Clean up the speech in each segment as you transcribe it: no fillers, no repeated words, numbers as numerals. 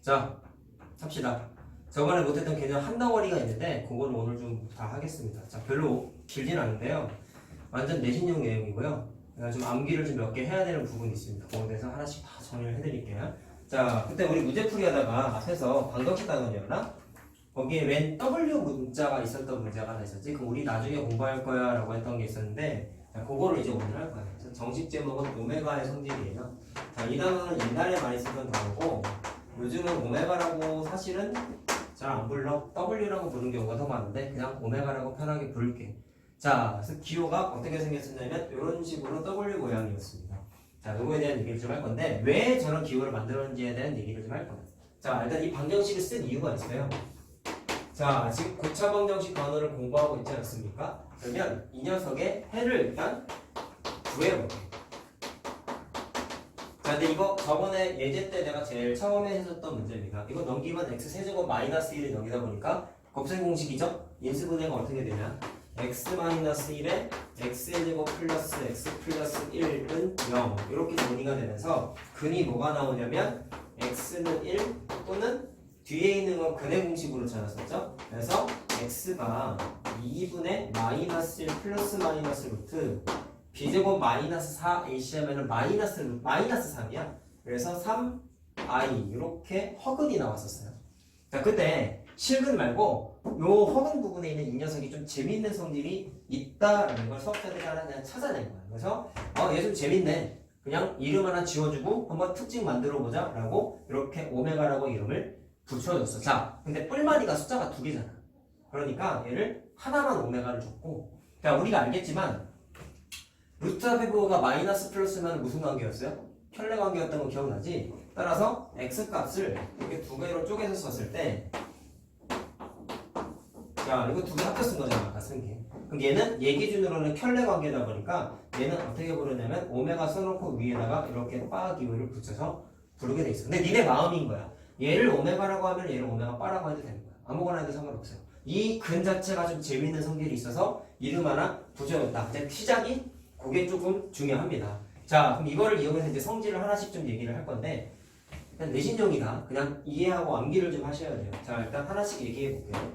자, 합시다. 저번에 못했던 개념 한 덩어리가 있는데 그거를 오늘 좀 다 하겠습니다. 자, 별로 길진 않은데요. 완전 내신용 내용이고요. 제가 좀 암기를 좀 몇 개 해야 되는 부분이 있습니다. 그거에 대해서 하나씩 다 정리를 해드릴게요. 자, 그때 우리 문제풀이 하다가 앞에서 방정식 단원이었나? 거기에 웬 W 문자가 있었던 문제가 하나 있었지? 그럼 우리 나중에 공부할 거야 라고 했던 게 있었는데 자, 그거를 이제 오늘 할 거예요. 정식 제목은 오메가의 성질이에요. 자, 이 단어는 옛날에 많이 쓰던 단어고 요즘은 오메가라고 사실은 잘 안 불러. W라고 부르는 경우가 더 많은데 그냥 오메가라고 편하게 부를게. 자, 그래서 기호가 어떻게 생겼었냐면 이런 식으로 W 모양이었습니다. 자, 이거에 대한 얘기를 좀 할 건데 왜 저런 기호를 만들었는지에 대한 얘기를 좀 할 거예요. 자, 일단 이 방정식을 쓴 이유가 있어요. 자, 지금 고차 방정식 단어를 공부하고 있지 않습니까? 그러면 이 녀석의 해를 일단 구해볼게요. 자, 근데 이거 저번에 예제 때 내가 제일 처음에 했었던 문제입니다. 이거 넘기면 x 세제곱 마이너스 1을 넘기다 보니까 곱셈 공식이죠? 인수분해가 어떻게 되냐? x 마이너스 1에 x의 제곱 플러스 x 플러스 1은 0 이렇게 정리가 되면서 근이 뭐가 나오냐면 x는 1 또는 뒤에 있는 건 근의 공식으로 찾았었죠? 그래서 x가 2분의 마이너스 1 플러스 마이너스 루트 b제곱 마이너스 4 ac 하면은 마이너스 3이야. 그래서 3i 이렇게 허근이 나왔었어요. 자, 그때 실근 말고 요 허근 부분에 있는 이 녀석이 좀 재밌는 성질이 있다라는 걸 수업자들이 하나 그냥 찾아낸 거야. 그래서 얘 좀 재밌네. 그냥 이름 하나 지워주고 한번 특징 만들어 보자 라고 이렇게 오메가라고 이름을 붙여줬어. 자, 근데 뿔마디가 숫자가 2개잖아. 그러니까 얘를 하나만 오메가를 줬고 자, 우리가 알겠지만 루트 앞에 부호가 마이너스 플러스면 무슨 관계였어요? 켤레 관계였던 거 기억나지? 따라서 x 값을 이렇게 2개로 쪼개서 썼을 때 자, 이거 2개 합쳐 쓴 거잖아, 아까 쓴 게. 그럼 얘는 얘 기준으로는 켤레 관계다 보니까 얘는 어떻게 부르냐면 오메가 써놓고 위에다가 이렇게 바 기호를 붙여서 부르게 돼 있어. 근데 니네 마음인 거야. 얘를 오메가라고 하면 얘를 오메가 바라고 해도 되는 거야. 아무거나 해도 상관없어요. 이 근 자체가 좀 재밌는 성질이 있어서 이름 하나 붙여줬다. 이제 시작이 그게 조금 중요합니다. 자, 그럼 이거를 이용해서 이제 성질을 하나씩 좀 얘기를 할 건데 일단 내신용이다. 그냥 이해하고 암기를 좀 하셔야 돼요. 자, 일단 하나씩 얘기해 볼게요.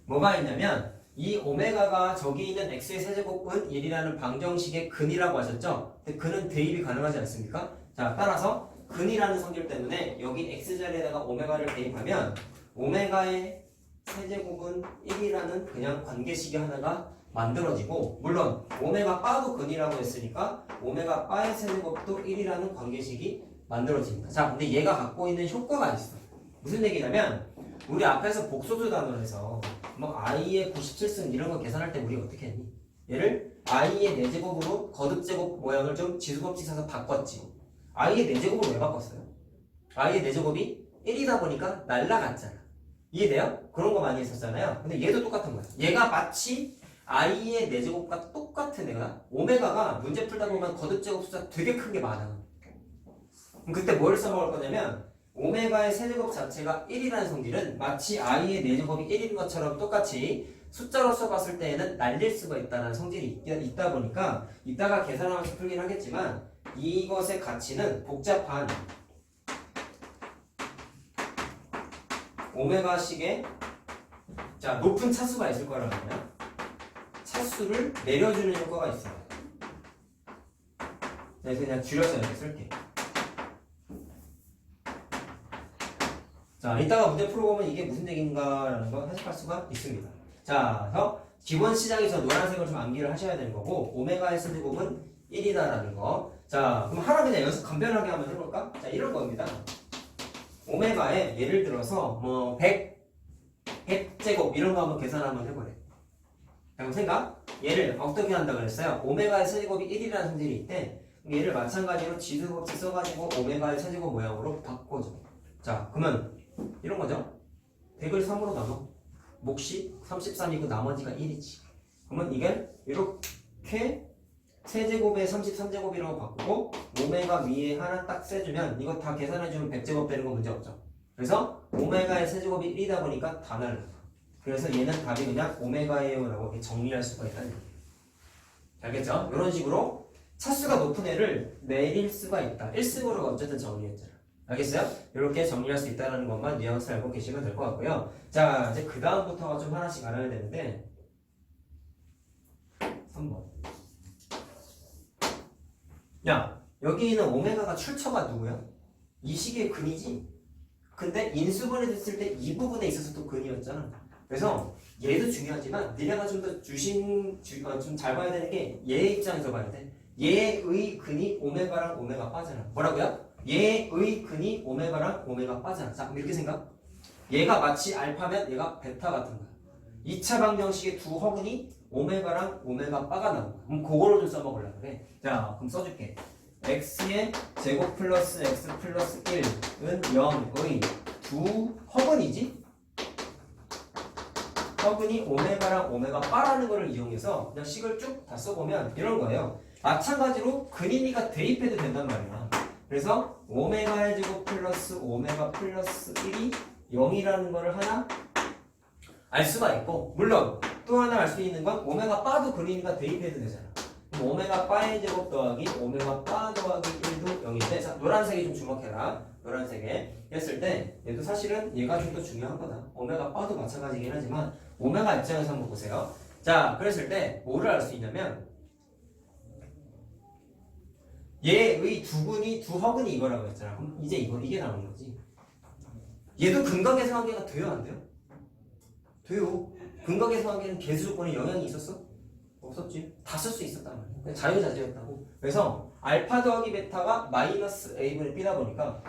뭐가 있냐면 이 오메가가 저기 있는 x의 세제곱은 1이라는 방정식의 근이라고 하셨죠? 근데 근은 대입이 가능하지 않습니까? 자, 따라서 근이라는 성질 때문에 여기 x자리에다가 오메가를 대입하면 오메가의 세제곱은 1이라는 그냥 관계식이 하나가 만들어지고 물론 오메가 바도 근이라고 했으니까 오메가 바의 세제곱도 1이라는 관계식이 만들어집니다. 자, 근데 얘가 갖고 있는 효과가 있어. 무슨 얘기냐면 우리 앞에서 복소수 단원에서 뭐 i의 97승 이런 거 계산할 때 우리 어떻게 했니? 얘를 i의 4제곱으로 거듭제곱 모양을 좀 지수법칙 사서 바꿨지. i의 4제곱으로 왜 바꿨어요? i의 4제곱이 1이다 보니까 날라갔잖아. 이해돼요? 그런 거 많이 했었잖아요. 근데 얘도 똑같은 거야. 얘가 마치 i의 4제곱과 똑같은 애가 오메가가 문제 풀다 보면 거듭제곱 숫자 되게 큰 게 많아. 그럼 그때 뭘 써먹을 거냐면 오메가의 세제곱 자체가 1이라는 성질은 마치 i의 4제곱이 1인 것처럼 똑같이 숫자로 써봤을 때에는 날릴 수가 있다는 성질이 있다 보니까 이따가 계산하면서 풀긴 하겠지만 이것의 가치는 복잡한 오메가식의 자 높은 차수가 있을 거라는 거야. 차수를 내려주는 효과가 있어요. 그래서 그냥 줄여서 이렇게 쓸게. 자, 이따가 문제 풀어보면 이게 무슨 얘기인가라는 거 해석할 수가 있습니다. 자, 그래서 기본 시장에서 노란색을 좀 암기를 하셔야 되는 거고 오메가의 세제곱은 1이다라는 거. 자, 그럼 하나 그냥 연습 간편하게 한번 해볼까? 자, 이런 겁니다. 오메가에 예를 들어서 뭐 100제곱 이런 거 한번 계산 한번 해보래. 그럼 생각? 얘를 어떻게 한다 그랬어요? 오메가의 세제곱이 1이라는 성질이 있대. 얘를 마찬가지로 지수법칙 써가지고 오메가의 세제곱 모양으로 바꿔줘. 자, 그러면 이런 거죠. 100을 3으로 나눠. 몫이 33이고 나머지가 1이지. 그러면 이게 이렇게 세제곱에 33제곱이라고 바꾸고 오메가 위에 하나 딱 세주면 이거 다 계산해주면 100제곱 되는 거 문제 없죠. 그래서 오메가의 세제곱이 1이다 보니까 다 날라. 그래서 얘는 답이 그냥 오메가예요 라고 이렇게 정리할 수가 있다는 얘기예요. 알겠죠? 이런 식으로 차수가 높은 애를 내릴 수가 있다. 1승으로 어쨌든 정리했잖아. 알겠어요? 이렇게 정리할 수 있다는 것만 뉘앙스 알고 계시면 될 것 같고요. 자, 이제 그 다음부터가 좀 하나씩 알아야 되는데 3번. 야, 여기 있는 오메가가 출처가 누구야? 이 식의 근이지? 근데 인수분해 됐을 때 이 부분에 있어서 또 근이었잖아. 그래서 얘도 중요하지만 니네가 좀 더 좀 잘 봐야 되는 게 얘 입장에서 봐야 돼. 얘의 근이 오메가랑 오메가 빠잖아. 뭐라고요? 얘의 근이 오메가랑 오메가 빠잖아. 자, 그럼 이렇게 생각. 얘가 마치 알파면 얘가 베타 같은 거야. 2차 방정식의 두 허근이 오메가랑 오메가 빠가 나온 거야. 그럼 그거를 좀 써먹으려고 그래. 자, 그럼 써줄게. x의 제곱 플러스 x 플러스 1은 0의 두 허근이지? 허근이 오메가랑 오메가 빠라는 거를 이용해서 그냥 식을 쭉 다 써보면 이런 거예요. 마찬가지로 근이니까 대입해도 된단 말이야. 그래서 오메가의 제곱 플러스 오메가 플러스 1이 0이라는 거를 하나 알 수가 있고, 물론 또 하나 알 수 있는 건 오메가 바도 근이니까 대입해도 되잖아. 그럼 오메가 바의 제곱 더하기 오메가 바 더하기 1도 0인데, 자, 노란색에 좀 주목해라. 노란색에 했을 때 얘도 사실은 얘가 좀 더 중요한 거다. 오메가 바도 마찬가지긴 하지만 오메가 입장에서 한번 보세요. 자, 그랬을 때 뭐를 알 수 있냐면 얘의 두 허근이 이거라고 했잖아. 그럼 이제 이게 나오는 거지. 얘도 근각에서 관계가 돼요, 안 돼요? 돼요. 근각에서 관계는 개수 조건에 영향이 있었어? 없었지. 다 쓸 수 있었단 말이야. 자유자재였다고. 그래서 알파 더하기 베타가 마이너스 a분의 b다 보니까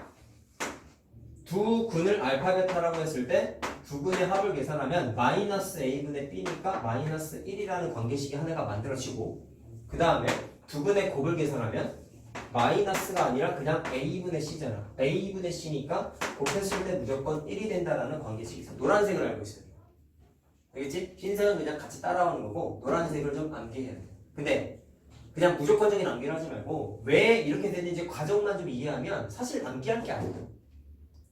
두 근을 알파 베타라고 했을 때 두 근의 합을 계산하면 마이너스 a분의 b니까 마이너스 1이라는 관계식이 하나가 만들어지고, 그 다음에 두 근의 곱을 계산하면 마이너스가 아니라 그냥 a분의 c잖아. a분의 c니까 곱했을 때 무조건 1이 된다라는 관계식이 있어. 노란색을 알고 있어요. 알겠지? 흰색은 그냥 같이 따라오는 거고 노란색을 좀 암기해야 돼. 근데 그냥 무조건적인 암기를 하지 말고 왜 이렇게 됐는지 과정만 좀 이해하면 사실 암기할 게 아니에요.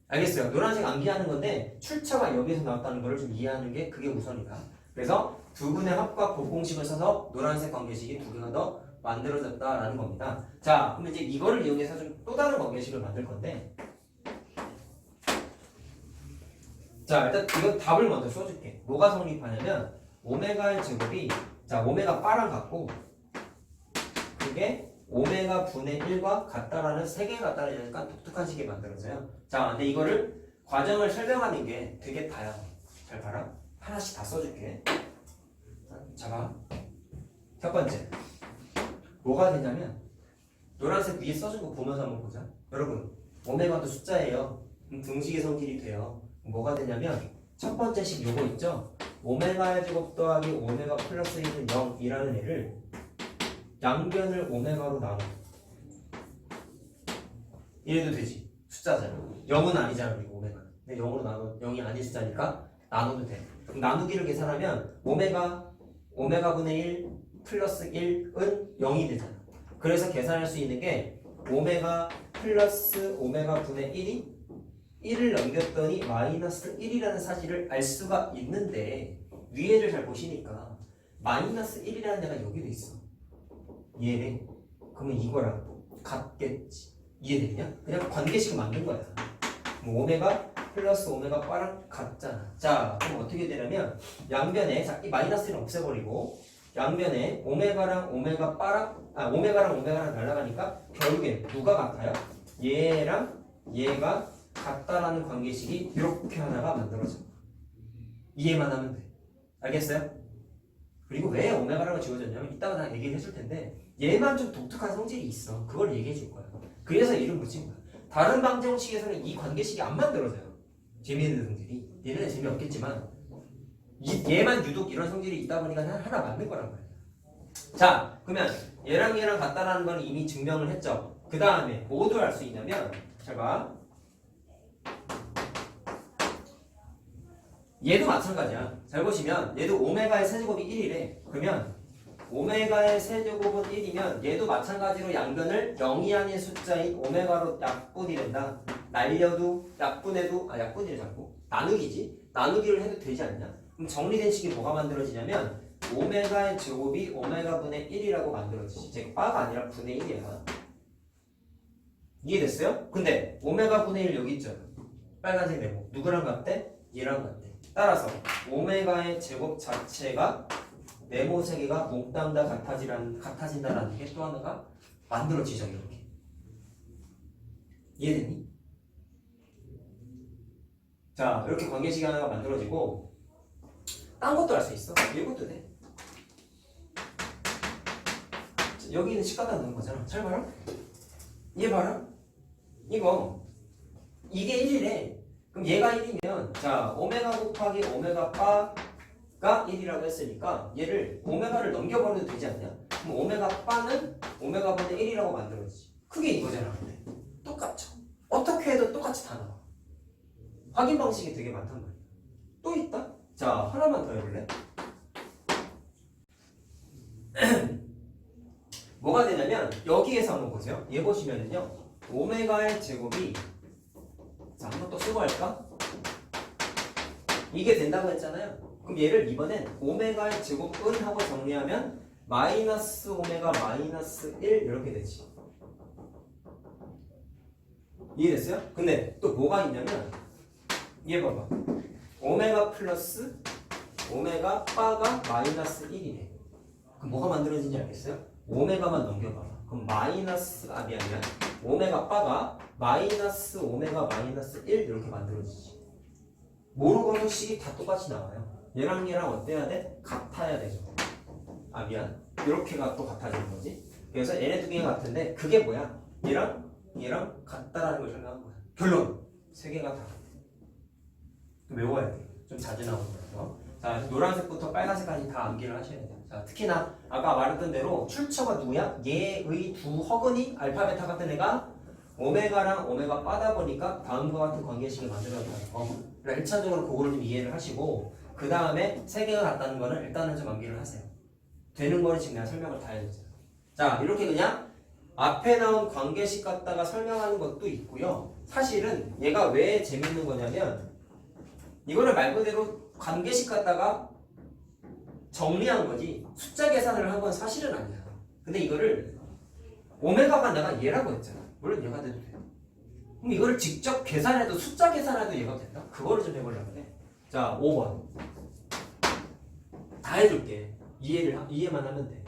알겠어요? 노란색 암기하는 건데 출처가 여기서 나왔다는 걸 좀 이해하는 게 그게 우선이다. 그래서 두 분의 합과 곱공식을 써서 노란색 관계식이 두 개가 더 만들어졌다라는 겁니다. 자, 그럼 이제 이거를 이용해서 좀 또 다른 관계식을 만들 건데, 자, 일단 이건 답을 먼저 써줄게. 뭐가 성립하냐면 오메가의 제곱이, 자, 오메가 바랑 같고 그게 오메가 분의 1과 같다라는 세 개가 같다는 약간 독특한 식이 만들어져요. 자, 근데 이거를 과정을 설명하는 게 되게 다양해. 잘 봐라. 하나씩 다 써줄게. 자, 봐. 첫 번째. 뭐가 되냐면 노란색 위에 써준 거 보면서 한번 보자. 여러분, 오메가도 숫자예요. 등식의 성질이 돼요. 뭐가 되냐면 첫 번째 식 요거 있죠? 오메가의 제곱 더하기 오메가 플러스 1은 0이라는 애를 양변을 오메가로 나눠. 이래도 되지. 숫자잖아. 0은 아니잖아, 그리고 오메가는. 근데 0으로 나눠, 0이 아닌 숫자니까 나눠도 돼. 그럼 나누기를 계산하면 오메가 분의 1 플러스 1은 0이 되잖아. 그래서 계산할 수 있는 게 오메가 플러스 오메가 분의 1이 1을 넘겼더니 마이너스 1이라는 사실을 알 수가 있는데 위에를 잘 보시니까 마이너스 1이라는 애가 여기도 있어. 얘네. 그러면 이거랑 같겠지. 이해되냐? 그냥 관계식을 만든 거야. 뭐 오메가 플러스 오메가 바랑 같잖아. 자, 그럼 어떻게 되냐면 양변에, 자, 이 마이너스는 없애버리고 양변에 오메가랑 오메가랑 날아가니까 결국엔 누가 같아요? 얘랑 얘가 같다라는 관계식이 이렇게 하나가 만들어져. 이해만 하면 돼. 알겠어요? 그리고 왜 오메가라고 지워졌냐면 이따가 나 얘기를 해줄 텐데 얘만 좀 독특한 성질이 있어. 그걸 얘기해 줄 거야. 그래서 이름 붙인 거야. 다른 방정식에서는 이 관계식이 안 만들어져요. 재미있는 성질이. 얘는 재미없겠지만 얘만 유독 이런 성질이 있다 보니까 하나 만든 거란 말이야. 자, 그러면 얘랑 얘랑 같다라는 건 이미 증명을 했죠. 그 다음에 뭐도 알 수 있냐면 잘 봐. 얘도 마찬가지야. 잘 보시면 얘도 오메가의 세제곱이 1이래. 그러면 오메가의 세제곱은 1이면 얘도 마찬가지로 양변을 0이 아닌 숫자인 오메가로 약분이 된다. 날려도 약분해도 약분이래 자꾸. 나누기지. 나누기를 해도 되지 않냐? 그럼 정리된 식이 뭐가 만들어지냐면 오메가의 제곱이 오메가 분의 1이라고 만들어지지. 즉 바가 아니라 분의 1이야. 이해됐어요? 근데 오메가 분의 1 여기 있죠. 빨간색 네모. 누구랑 같대? 얘랑 같대. 따라서 오메가의 제곱 자체가 네모 세 개가 몽땅 다 같아진다라는 게 또 하나가 만들어지죠. 이렇게. 이해됐니? 자, 이렇게 관계식이 하나가 만들어지고 딴 것도 할 수 있어. 이것도 돼. 여기는 식가다 넣는 거잖아. 잘 봐라. 얘 봐라. 이게 1이래. 그럼 얘가 1이면 자 오메가 곱하기 오메가 바가 1이라고 했으니까 얘를 오메가를 넘겨버려도 되지 않냐? 그럼 오메가 바는 오메가 분의 1이라고 만들어지지. 그게 이거잖아. 근데 똑같죠. 어떻게 해도 똑같이 다 나와. 확인 방식이 되게 많단 말이야. 또 있다? 자 하나만 더 해볼래? 뭐가 되냐면 여기에서 한번 보세요. 얘 보시면은요 오메가의 제곱이 자 한번 또 쓰고 할까? 이게 된다고 했잖아요. 그럼 얘를 이번엔 오메가의 제곱은 하고 정리하면 마이너스 오메가 마이너스 1 이렇게 되지. 이해됐어요? 근데 또 뭐가 있냐면 얘 봐봐. 오메가 플러스 오메가 바가 마이너스 1이네. 그럼 뭐가 만들어지는지 알겠어요? 오메가만 넘겨봐봐. 그럼 마이너스 미안 오메가 바가 마이너스 오메가 마이너스 1 이렇게 만들어지지. 모르고는 식이 다 똑같이 나와요. 얘랑 얘랑 어때야 돼? 같아야 되죠. 미안 이렇게가 또 같아지는 거지. 그래서 얘네 두 개가 같은데 그게 뭐야? 얘랑 같다라는 걸 설명한 거야. 결론 세 개가 다 같아. 외워야 돼. 좀 자주 나오는 거예요. 자 노란색부터 빨간색까지 다 암기를 하셔야 돼요. 자 특히나 아까 말했던 대로 출처가 누구야? 얘의 두 허근이 알파 베타 같은 애가 오메가랑 오메가 빠다 보니까 다음과 같은 관계식을 만들어요. 그러니까 1차적으로 그거를 좀 이해를 하시고 그 다음에 세 개가 같다는 거는 일단은 좀 암기를 하세요. 되는 거는 지금 내가 설명을 다 해줬잖아. 자 이렇게 그냥 앞에 나온 관계식 갖다가 설명하는 것도 있고요. 사실은 얘가 왜 재밌는 거냐면 이거를 말 그대로 관계식 갖다가 정리한 거지 숫자 계산을 한 건 사실은 아니야. 근데 이거를 오메가가 내가 얘라고 했잖아. 물론 얘가 돼도 돼. 그럼 이거를 직접 계산해도 숫자 계산해도 얘가 된다? 그거를 좀 해보려고 해. 자 5번 다 해줄게. 이해만 하면 돼.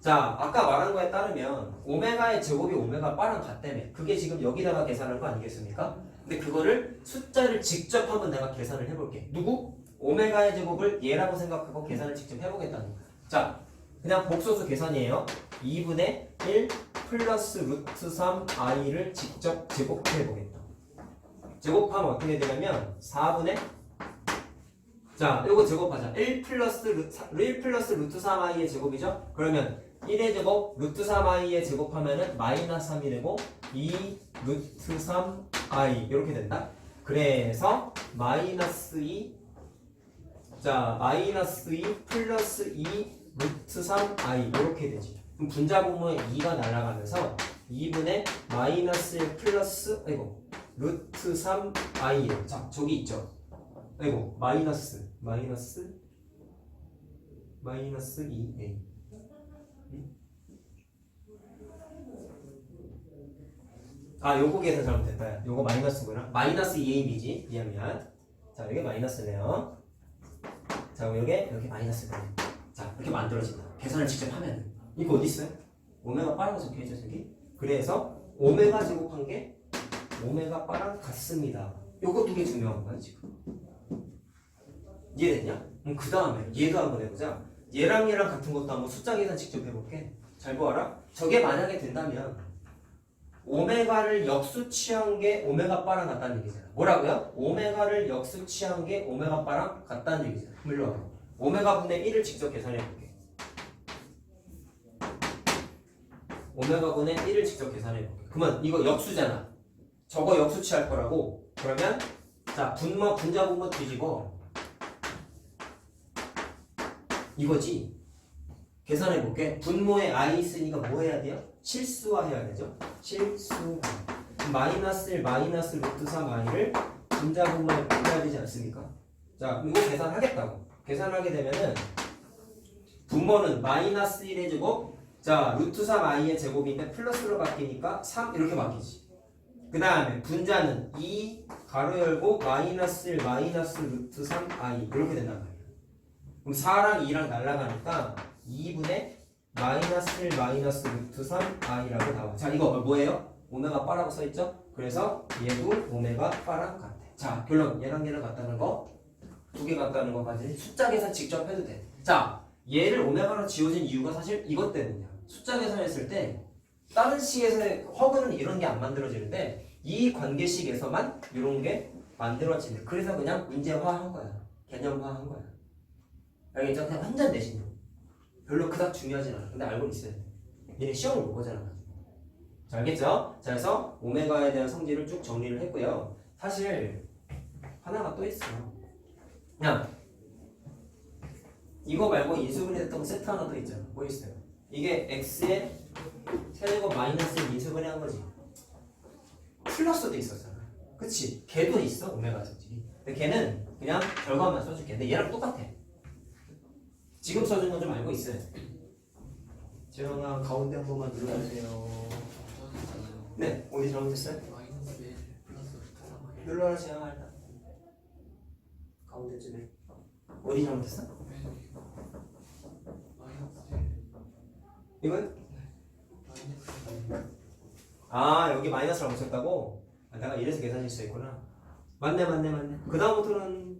자 아까 말한 거에 따르면 오메가의 제곱이 오메가 바랑 같다며. 그게 지금 여기다가 계산한 거 아니겠습니까? 근데 그거를 숫자를 직접 한번 내가 계산을 해볼게. 누구? 오메가의 제곱을 얘라고 생각하고 계산을 직접 해보겠다는 거야. 자 그냥 복소수 계산이에요. 2분의 1 플러스 루트 3 i를 직접 제곱해보겠다. 제곱하면 어떻게 되냐면 4분의 자 이거 제곱하자. 1 플러스 루트 3 i의 제곱이죠. 그러면 1의 제곱 루트 3 i의 제곱하면은 마이너스 3이 되고 2 루트 3 i 이렇게 된다. 그래서 마이너스 2 자 마이너스 2 플러스 2 루트 3 i 이렇게 되지. 그럼 분자분모에 2가 날아가면서 2분의 마이너스 1 플러스 루트 3 i 자 저기 있죠. 마이너스 2a 요거 계산 잘못됐다. 요거 마이너스구나. 마이너스 2ab지. 미안. 자 이게 마이너스네요. 자 이게 이렇게 마이너스네. 자 이렇게 만들어진다. 계산을 직접 하면 이거 어디 있어요? 오메가 빠른 거 적혀있죠 저기. 그래서 오메가 제곱한 게 오메가 빠랑 같습니다. 요거 두 개 중요한 거야 지금. 이해됐냐? 그럼 그 다음에 얘도 한번 해보자. 얘랑 같은 것도 한번 숫자 계산 직접 해볼게. 잘 보아라. 저게 만약에 된다면 오메가를 역수치한 게 오메가 바랑 같다는 얘기잖아. 뭐라고요? 오메가를 역수치한 게 오메가 바랑 같다는 얘기잖아. 그럼 일로 와봐. 오메가 분의 1을 직접 계산해볼게. 오메가 분의 1을 직접 계산해볼게. 그러면 이거 역수잖아. 저거 역수치할 거라고. 그러면 자 분자 분모 뒤집어 이거지. 계산해볼게. 분모에 i 있으니까 뭐 해야 돼요? 실수화 해야 되죠. 실수화. 마이너스 1 마이너스 루트 3 i를 분자 분모에 풀어야 되지 않습니까? 자 이거 계산하겠다고. 계산하게 되면은 분모는 마이너스 1의 제곱 자 루트 3 i의 제곱인데 플러스로 바뀌니까 3 이렇게 바뀌지. 그 다음에 분자는 2 가로 열고 마이너스 1 마이너스 루트 3i 이렇게 된단 말이야. 그럼 4랑 2랑 날라가니까 2분의 마이너스 1 마이너스 루트 3i라고 나와. 자, 이거 뭐예요? 오메가 바라고 써있죠? 그래서 얘도 오메가 바랑 같아. 자, 결론. 얘랑 얘랑 같다는 거, 두 개 같다는 거까지 숫자 계산 직접 해도 돼. 자, 얘를 오메가로 지워진 이유가 사실 이것 때문이야. 숫자 계산했을 때 다른 식에서의 허그는 이런 게 안 만들어지는데 이 관계식에서만 이런 게 만들어지네. 그래서 그냥 문제화한 거야. 개념화한 거야. 알겠죠? 그냥 환자 대신요. 별로 그닥 중요하진 않아. 근데 알고 있어야 돼. 얘네 시험을 못 보잖아. 자, 알겠죠? 자, 그래서 오메가에 대한 성질을 쭉 정리를 했고요. 사실 하나가 또 있어요. 그냥 이거 말고 인수분해 됐던 세트 하나 더 있잖아. 뭐 있어요? 이게 x의 세제곱 마이너스 인수분해 한 거지. 플러스도 있었잖아. 그치? 걔도 있어, 오메가 성질이. 근데 걔는 그냥 결과만 써줄게. 근데 얘랑 똑같아. 지금 써준 건 좀 알고 있어요. 재영아, 가운데 한 번만 눌러주세요. 네, 어디 잘못했어요? 눌러라, 재영아, 일단. 가운데쯤에. 어디 잘못했어? 이건? 아, 여기 마이너스라고 썼다고? 아, 내가 이래서 계산 실수했구나. 맞네. 그 다음부터는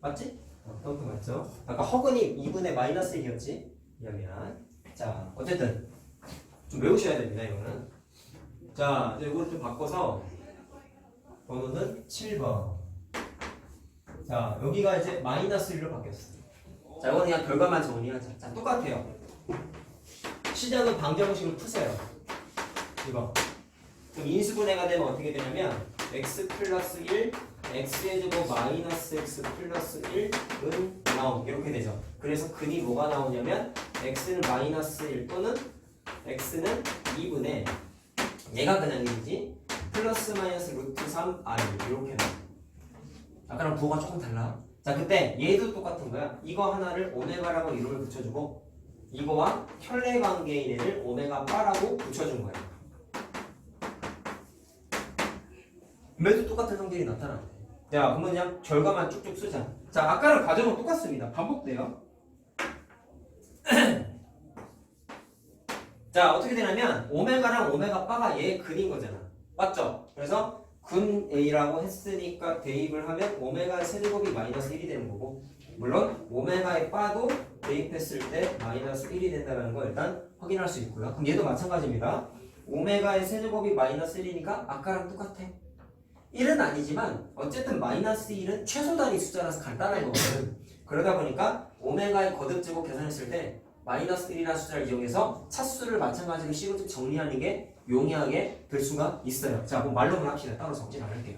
맞지? 그만큼 맞죠? 아까 허근이 2분의 마이너스 1이었지? 미안. 자, 어쨌든 좀 외우셔야 됩니다, 이거는. 자, 이제 이거를 좀 바꿔서 번호는 7번. 자, 여기가 이제 마이너스 1로 바뀌었어. 자, 이거는 그냥 결과만 정리하자. 자, 똑같아요. 시작은 방정식을 푸세요. 이거. 그럼 인수분해가 되면 어떻게 되냐면 x 플러스 1 x의 제곱 마이너스 x 플러스 1은 나옴 이렇게 되죠. 그래서 근이 뭐가 나오냐면 x는 마이너스 1 또는 x는 2분의 얘가 그냥 1이지 플러스 마이너스 루트 3i 이렇게 나와. 아까랑 부호가 조금 달라. 자, 그때 얘도 똑같은 거야. 이거 하나를 오메가라고 이름을 붙여주고 이거와 혈내 관계인 애를 오메가 바라고 붙여준 거야. 매도 똑같은 성질이 나타나네. 자, 그러면 그냥 결과만 쭉쭉 쓰자. 자, 아까랑 과정은 똑같습니다. 반복돼요. 자, 어떻게 되냐면 오메가랑 오메가 바가 얘 근인 거잖아. 맞죠? 그래서 근 A라고 했으니까 대입을 하면 오메가의 세제곱이 마이너스 1이 되는 거고 물론 오메가의 바도 대입했을 때 마이너스 1이 된다는 거 일단 확인할 수 있고요. 그럼 얘도 마찬가지입니다. 오메가의 세제곱이 마이너스 1이니까 아까랑 똑같아. 1은 아니지만 어쨌든 마이너스 1은 최소 단위 숫자라서 간단한 거거든. 그러다 보니까 오메가의 거듭제곱 계산했을 때 마이너스 1이라는 숫자를 이용해서 차수를 마찬가지로 식으로 정리하는 게 용이하게 될 수가 있어요. 자, 그럼 말로만 합시다. 따로 적진 않을게요.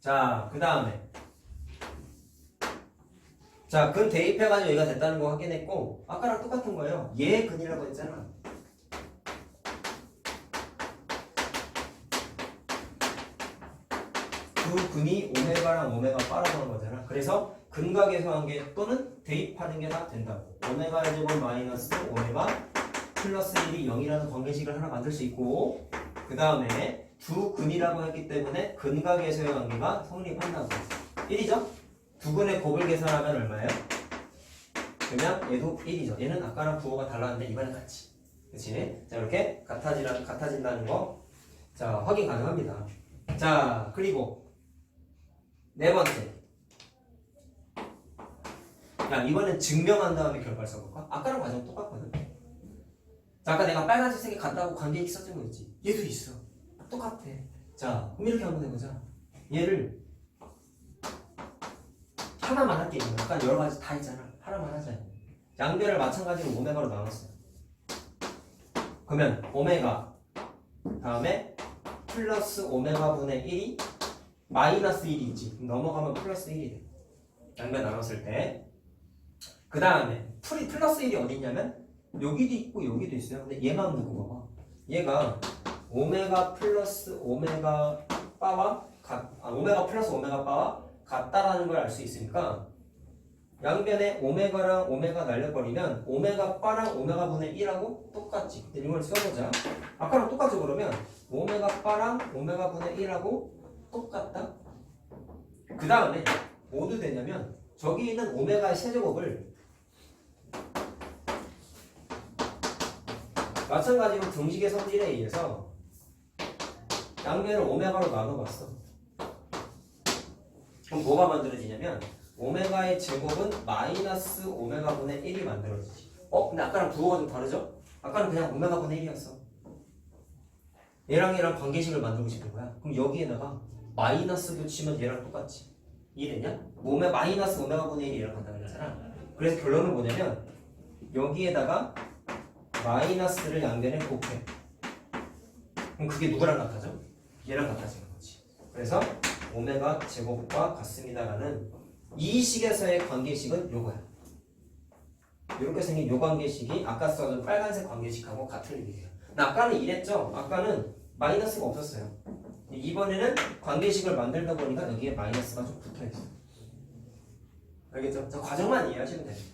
자, 그 다음에 자, 근 대입해가지고 얘가 됐다는 거 확인했고 아까랑 똑같은 거예요. 얘 근이라고 했잖아. 두 근이 오메가랑 오메가 바라고 한 거잖아. 그래서 근과 계수한 게 또는 대입하는 게 다 된다고. 오메가의 제곱 마이너스 오메가 플러스 1이 0이라는 관계식을 하나 만들 수 있고 그 다음에 두 근이라고 했기 때문에 근과 계수의 관계가 성립한다고. 1이죠? 두 근의 곱을 계산하면 얼마예요? 그러면 얘도 1이죠. 얘는 아까랑 부호가 달랐는데 이번엔 같이. 그치? 자, 이렇게 같아진다는 거. 자, 확인 가능합니다. 자, 그리고 네 번째. 야, 이번엔 증명한 다음에 결과를 써볼까? 아까랑 과정 똑같거든. 자, 아까 내가 빨간색 색이 같다고 관계식 썼던 거 있지? 얘도 있어. 똑같아. 자, 그럼 이렇게 한번 해보자. 얘를 하나만 할게. 약간 여러 가지 다 있잖아. 하나만 하자. 양변을 마찬가지로 오메가로 나눴어요. 그러면 오메가 다음에 플러스 오메가 분의 1이 마이너스 1이 있지. 넘어가면 플러스 1이 돼. 양변 나눴을 때. 그 다음에 플러스 1이 어디 있냐면 여기도 있고 여기도 있어요. 근데 얘만 두고 봐봐. 얘가 오메가 플러스 오메가 바와 오메가 플러스 오메가 바와 같다라는 걸 알 수 있으니까 양변에 오메가랑 오메가 날려버리면 오메가 바랑 오메가 분의 1하고 똑같지. 이걸 써보자. 아까랑 똑같죠. 그러면 오메가 바랑 오메가 분의 1하고 똑같다. 그 다음에 뭐도 되냐면 저기 있는 오메가의 세제곱을 마찬가지로 등식의 성질에 의해서 양변을 오메가로 나눠봤어. 그럼 뭐가 만들어지냐면 오메가의 제곱은 마이너스 오메가 분의 1이 만들어지지. 근데 아까랑 부호가 좀 다르죠? 아까는 그냥 오메가 분의 1이었어. 얘랑 관계식을 만들고 싶은 거야. 그럼 여기에다가 마이너스 붙이면 얘랑 똑같지. 이해되냐? 마이너스 오메가 분의 1이 얘랑 같다고 그랬잖아. 그래서 결론은 뭐냐면 여기에다가 마이너스를 양변에 곱해. 그럼 그게 누구랑 같아져? 얘랑 같아지는 거지. 그래서 오메가 제곱과 같습니다라는 이 식에서의 관계식은 요거야. 이렇게 생긴 요 관계식이 아까 써준 빨간색 관계식하고 같은 의미예요. 아까는 이랬죠? 아까는 마이너스가 없었어요. 이번에는 관계식을 만들다 보니까 여기에 마이너스가 좀 붙어있어. 알겠죠? 자, 과정만 이해하시면 됩니다.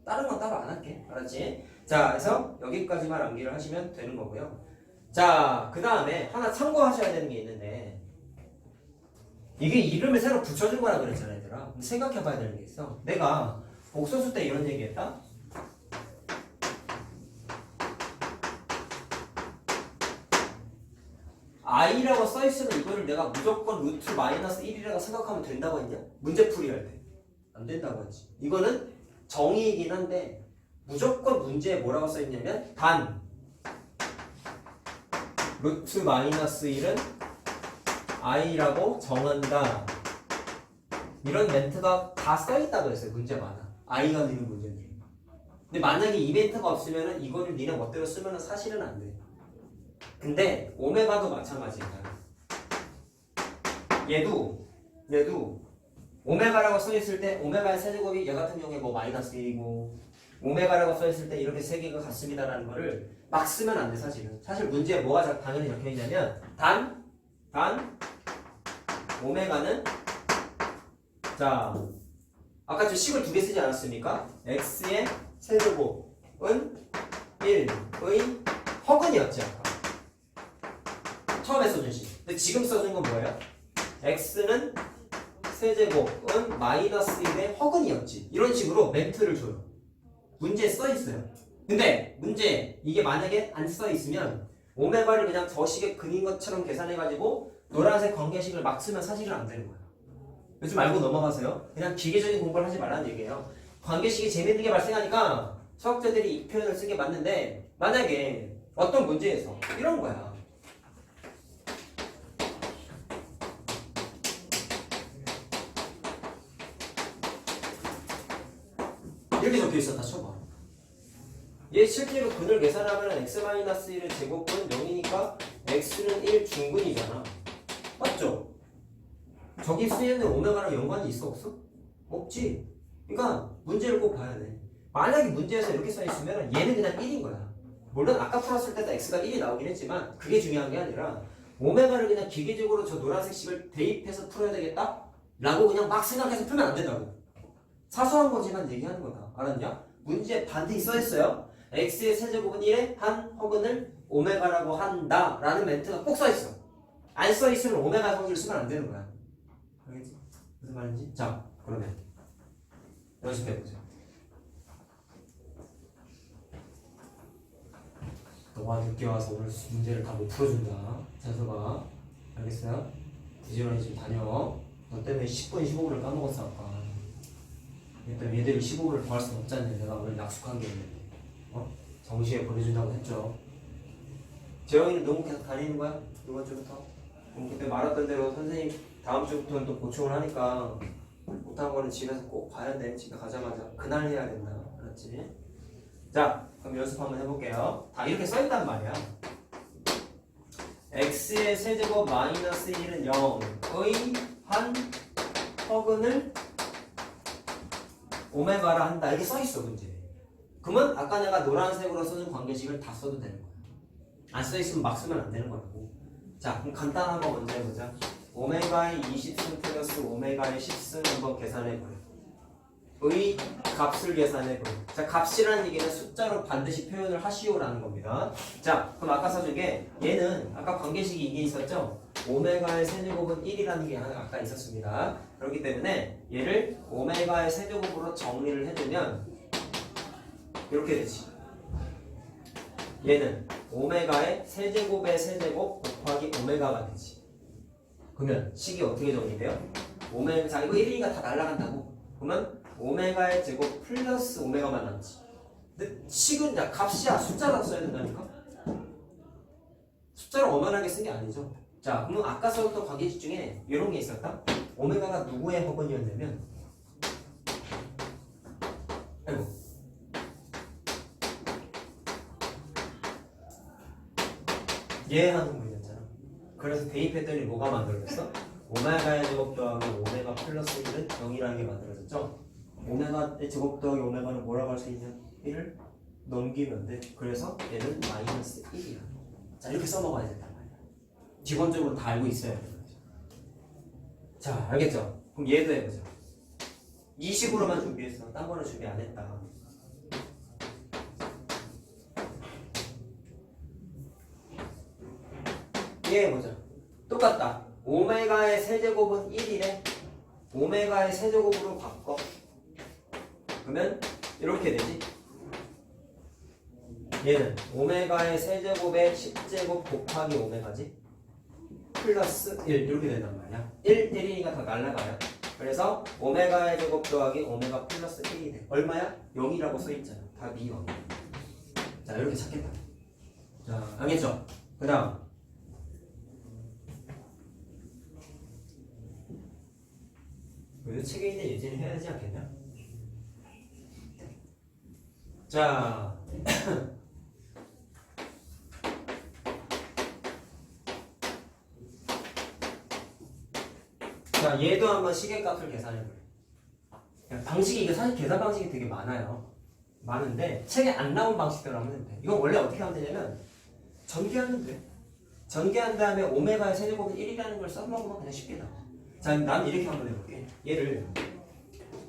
다른 건 따로 안 할게. 알았지? 자, 그래서 여기까지만 암기를 하시면 되는 거고요. 자, 그 다음에 하나 참고하셔야 되는 게 있는데 이게 이름을 새로 붙여준 거라 그랬잖아, 얘들아. 근데 생각해봐야 되는 게 있어. 내가 복소수 때 이런 얘기했다? i라고 써있으면 이거를 내가 무조건 루트 마이너스 1이라고 생각하면 된다고 했냐? 문제풀이 할 때. 안 된다고 했지. 이거는 정의이긴 한데 무조건 문제에 뭐라고 써있냐면 단 루트 마이너스 1은 i라고 정한다. 이런 멘트가 다 써있다고 했어요. 문제마다. i가 되는 문제들이. 근데 만약에 이 멘트가 없으면 이거를 니네 멋대로 쓰면 사실은 안 돼. 근데 오메가도 마찬가지야. 얘도 오메가라고 써있을 때 오메가의 세제곱이 얘 같은 경우에 뭐 마이너스 1이고 오메가라고 써있을 때 이렇게 세 개가 같습니다라는 거를 막 쓰면 안 돼. 사실 문제에 뭐가 당연히 적혀있냐면 단 오메가는 자 아까 저 식을 두 개 쓰지 않았습니까? x의 세제곱은 1의 허근이었지 아까 처음에 써준 식. 근데 지금 써준 건 뭐예요? x는 세제곱은 마이너스 1의 허근이었지. 이런 식으로 멘트를 줘요. 문제에 써있어요. 근데 문제 이게 만약에 안 써있으면 오메가를 그냥 저 식에 그린 것처럼 계산해가지고 노란색 관계식을 막 쓰면 사실은 안 되는 거예요. 요즘 알고 넘어가세요. 그냥 기계적인 공부를 하지 말라는 얘기예요. 관계식이 재밌는 게 발생하니까 수학자들이 이 표현을 쓰게 맞는데 만약에 어떤 문제에서 이런 거야. 이렇게 적혀있어. 다 쳐봐. 얘 실제로 근을 계산하면 x-1의 제곱은 0이니까 x는 1 중근이잖아. 맞죠? 저기 수에는 오메가랑 연관이 있어 없어? 없지. 그러니까 문제를 꼭 봐야 돼. 만약에 문제에서 이렇게 써있으면 얘는 그냥 1인 거야. 물론 아까 풀었을 때도 x가 1이 나오긴 했지만 그게 중요한 게 아니라 오메가를 그냥 기계적으로 저 노란색 식을 대입해서 풀어야 되겠다? 라고 그냥 막 생각해서 풀면 안 된다고. 사소한 거지만 얘기하는 거다. 알았냐? 문제에 반드시 써있어요. x의 세제곱은 1의 한 허근을 오메가라고 한다 라는 멘트가 꼭 써있어. 안 써있으면 오메가 성질을 쓰면 안 되는 거야. 알겠지? 무슨 말인지? 자, 그러면 연습해보세요. 너가 늦게 와서 오늘 문제를 다 못 풀어준다. 자서봐. 알겠어요? 부지런히 좀 다녀. 너 때문에 10분, 15분을 까먹었어 아까. 일단 얘들이 15분을 더 할 수는 없잖아요. 내가 오늘 약속한 게 있는데. 정시에 보내준다고 했죠. 재영이는 너무 계속 다니는 거야? 이번 주부터? 그럼 그때 말했던 대로 선생님 다음 주부터는 또 보충을 하니까 못한 거는 집에서 꼭 봐야 돼. 집에 가자마자 그날 해야 된다. 알았지? 자, 그럼 연습 한번 해볼게요. 다 이렇게 써있단 말이야. x의 세제곱 마이너스 1은 0의 한 허근을 오메가라 한다. 이렇게 써있어 문제. 그러면 아까 내가 노란색으로 써준 관계식을 다 써도 되는 거야. 안 써있으면 막 쓰면 안 되는 거라고. 자, 그럼 간단한 거 먼저 해보자. 오메가의 20승 플러스 오메가의 10승 한번 계산해보래. 의 값을 계산해보래. 자, 값이라는 얘기는 숫자로 반드시 표현을 하시오라는 겁니다. 자, 그럼 아까 써준 게 얘는 아까 관계식이 이게 있었죠? 오메가의 세제곱은 1이라는 게 아까 있었습니다. 그렇기 때문에 얘를 오메가의 세제곱으로 정리를 해두면 이렇게 되지. 얘는 오메가의 세제곱의 세제곱 곱하기 오메가가 되지. 그러면 식이 어떻게 정리돼요? 오메가, 자, 이거 1이니까 다 날아간다고. 그러면 오메가의 제곱 플러스 오메가만 남지. 근데 식은 야 값이야. 숫자라고 써야 된다니까. 숫자를 어만하게 쓴 게 아니죠. 자, 그러면 아까 썼던 관계식 중에 이런 게 있었다. 오메가가 누구의 허근이었냐면, 아이고, 얘 하는 거였잖아. 그래서 대입했더니 뭐가 만들어졌어? 오메가의 제곱 더하기 오메가 플러스 1은 0이라는 게 만들어졌죠. 오메가의 제곱 더하기 오메가는 뭐라고 할 수 있냐? 1을 넘기면 돼. 그래서 얘는 마이너스 1이야. 자, 이렇게 써먹어야 된단 말이야. 기본적으로 다 알고 있어야 돼. 자, 알겠죠? 그럼 얘도 해보자. 이 식으로만 준비했어. 딴 거는 준비 안 했다. 얘 해보자. 똑같다. 오메가의 세제곱은 1이래. 오메가의 세제곱으로 바꿔. 그러면 이렇게 되지. 얘는 오메가의 세제곱의 10제곱 곱하기 오메가지. 플러스 1 이렇게 된단 말이야. 1이니까 다 날라가요. 그래서 오메가의 제곱 더하기 오메가 플러스 1이 돼. 얼마야? 0이라고 써있잖아. 답이 0이야. 자, 이렇게 찾겠다. 자, 알겠죠? 그 다음 왜 책에 있는 예제를 해야 하지 않겠냐? 자, 자, 얘도 한번 시계값을 계산해볼래. 방식이, 이게 사실 계산 방식이 되게 많아요. 많은데 책에 안 나온 방식대로 하면 돼. 이건 원래 어떻게 하면 되냐면 전개하면 돼. 전개한 다음에 오메가의 세제곱은 1이라는 걸 써먹으면 그냥 쉽게 나와. 자, 난 이렇게 한번 해볼게.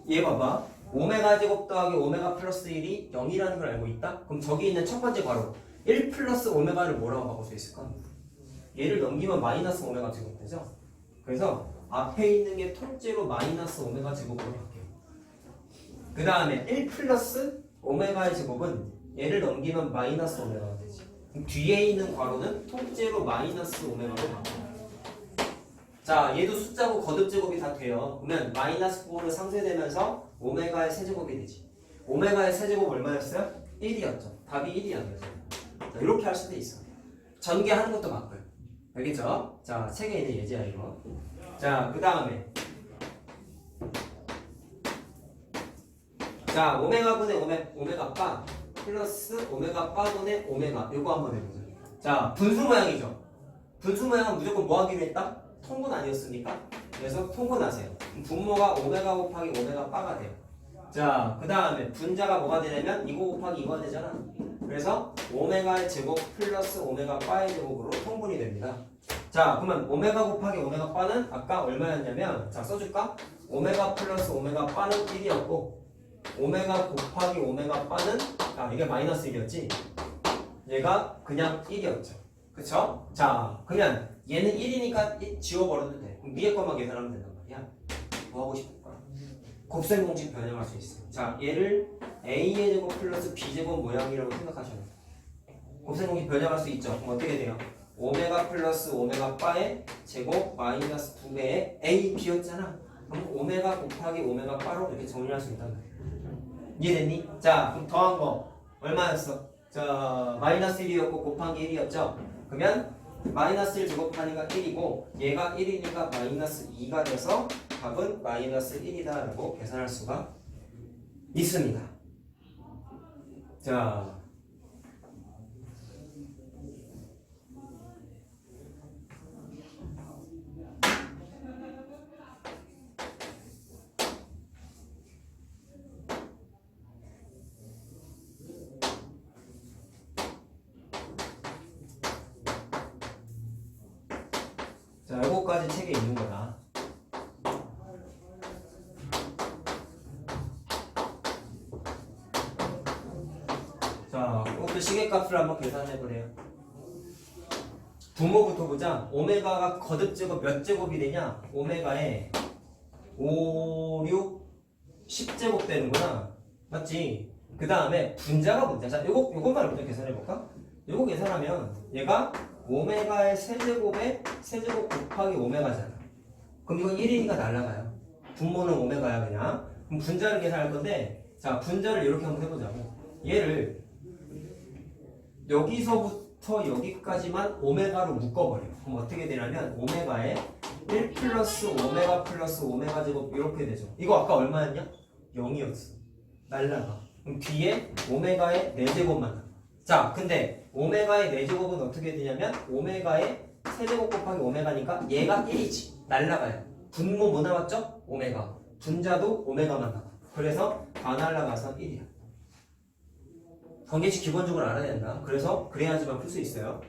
얘 봐봐. 오메가 제곱 더하기 오메가 플러스 1이 0이라는 걸 알고 있다? 그럼 저기 있는 첫 번째 괄호 1 플러스 오메가를 뭐라고 바꿀 수 있을까? 얘를 넘기면 마이너스 오메가 제곱 되죠? 그래서 앞에 있는 게 통째로 마이너스 오메가 제곱으로 바뀌어요. 그 다음에 1 플러스 오메가의 제곱은 얘를 넘기면 마이너스 오메가가 되지. 그럼 뒤에 있는 괄호는 통째로 마이너스 오메가로 바뀌어요. 자, 얘도 숫자고 거듭 제곱이 다 돼요. 그러면 마이너스 9로 상쇄되면서 오메가의 세제곱이 되지. 오메가의 세제곱 얼마였어요? 1이었죠. 답이 1이었죠. 자, 이렇게 할 수도 있어. 전개하는 것도 바꿔요. 알겠죠? 자, 책에 있는 예제야 이거. 자, 그 다음에 자, 오메가분의 오메가 바 플러스 오메가 바분의 오메가. 이거 한번 해보자. 자, 분수 모양이죠. 분수 모양은 무조건 뭐 하기로 했다? 통분 아니었습니까? 그래서 통분하세요. 분모가 오메가 곱하기 오메가 바가 돼요. 자, 그 다음에 분자가 뭐가 되냐면 이거 곱하기 이거가 되잖아. 그래서 오메가의 제곱 플러스 오메가 바의 제곱으로 통분이 됩니다. 자, 그러면 오메가 곱하기 오메가 바는 아까 얼마였냐면, 자, 써줄까? 오메가 플러스 오메가 바는 1이었고 오메가 곱하기 오메가 바는, 아, 이게 마이너스 1이었지? 얘가 그냥 1이었죠. 그쵸? 자, 그러면 얘는 1이니까 지워버려도 돼. 그럼 위에 것만 계산하면 된단 말이야. 뭐 하고 싶을까? 곱셈 공식 변형할 수 있어. 자, 얘를 a의 제곱 플러스 b제곱 모양이라고 생각하셔야 돼. 곱셈 공식 변형할 수 있죠. 그럼 어떻게 돼요? 오메가 플러스 오메가 바의 제곱 마이너스 2배의 a b였잖아. 그럼 오메가 곱하기 오메가 바로 이렇게 정리할 수 있단 말이야. 이해됐니? 자, 그럼 더한 거 얼마였어? 자, 마이너스 1이었고 곱하기 1이었죠? 그러면 마이너스 1 제곱하니까 1이고 얘가 1이니까 마이너스 2가 돼서 답은 마이너스 1이다 라고 계산할 수가 있습니다. 자, 자, 요거까지 책에 있는 거다. 자, 이것도 시계값을 한번 계산해 보래요. 분모부터 보자. 오메가가 거듭 제곱 몇 제곱이 되냐? 오메가에 5, 6, 10제곱 되는구나. 맞지? 그 다음에 분자가 문제야. 자, 요것만 먼저 계산해 볼까? 요거 계산하면 얘가 오메가의 세제곱에 세제곱 곱하기 오메가잖아. 그럼 이건 1이니까 날라가요. 분모는 오메가야 그냥. 그럼 분자를 계산할 건데, 자, 분자를 이렇게 한번 해보자고. 얘를 여기서부터 여기까지만 오메가로 묶어버려. 그럼 어떻게 되냐면 오메가에 1 플러스 오메가 플러스 오메가 제곱 이렇게 되죠. 이거 아까 얼마였냐? 0이었어. 날라가. 그럼 뒤에 오메가의 4제곱만 남아. 자, 근데 오메가의 4제곱은 어떻게 되냐면 오메가의 세제곱 곱하기 오메가니까 얘가 1이지. 날라가요. 분모 뭐 나왔죠? 오메가. 분자도 오메가만 나와. 그래서 다 날라가서 1이야. 관계식 기본적으로 알아야 된다. 그래서 그래야지만 풀 수 있어요.